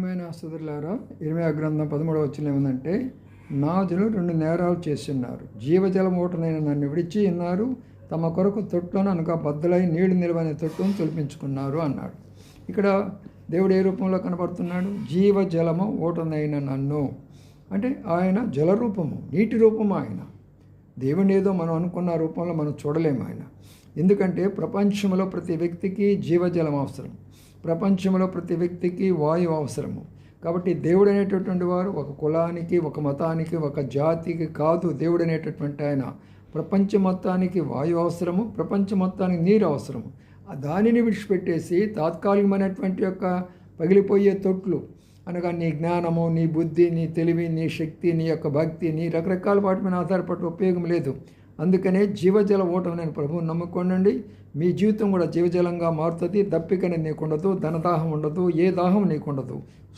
ప్రియమైన సోదరులారా, ఇర్మీయా గ్రంథం 13వ వచనం ఏముందంటే, నా జనులు 2 నేరాలు చేస్తున్నారు. జీవజలం ఊటనైన నన్ను విడిచి ఉన్నారు, తమ కొరకు తొట్టును అనగా బద్దలై నీళ్లు నిలవని తొట్టును తొలిపించుకున్నారు అన్నాడు. ఇక్కడ దేవుడు ఏ రూపంలో కనబడుతున్నాడు? జీవజలము ఊటనైన నన్ను అంటే ఆయన జలరూపము, నీటి రూపము. ఆయన దేవుని ఏదో మనం అనుకున్న రూపంలో మనం చూడలేము ఆయన. ఎందుకంటే ప్రపంచంలో ప్రతి వ్యక్తికి జీవజలం అవసరం, ప్రపంచంలో ప్రతి వ్యక్తికి వాయువు అవసరము. కాబట్టి దేవుడు అనేటటువంటి వారు ఒక కులానికి, ఒక మతానికి, ఒక జాతికి కాదు. దేవుడు అనేటటువంటి ఆయన ప్రపంచం మొత్తానికి వాయువు అవసరము, ప్రపంచం మొత్తానికి నీరు అవసరము. దానిని విడిచిపెట్టేసి తాత్కాలికమైనటువంటి యొక్క పగిలిపోయే తొట్లు అనగా నీ జ్ఞానము, నీ బుద్ధి, నీ తెలివి, నీ శక్తి, నీ యొక్క భక్తి, నీ రకరకాల వాటి మీద ఆధారపడే ఉపయోగం లేదు. అందుకనే జీవజల ఓటం నేను ప్రభువుని నమ్ముకోనండి. మీ జీవితం కూడా జీవజలంగా మారుతుంది. దప్పికని నీకు ఉండదు, ధనదాహం ఉండదు, ఏ దాహం నీకు ఉండదు.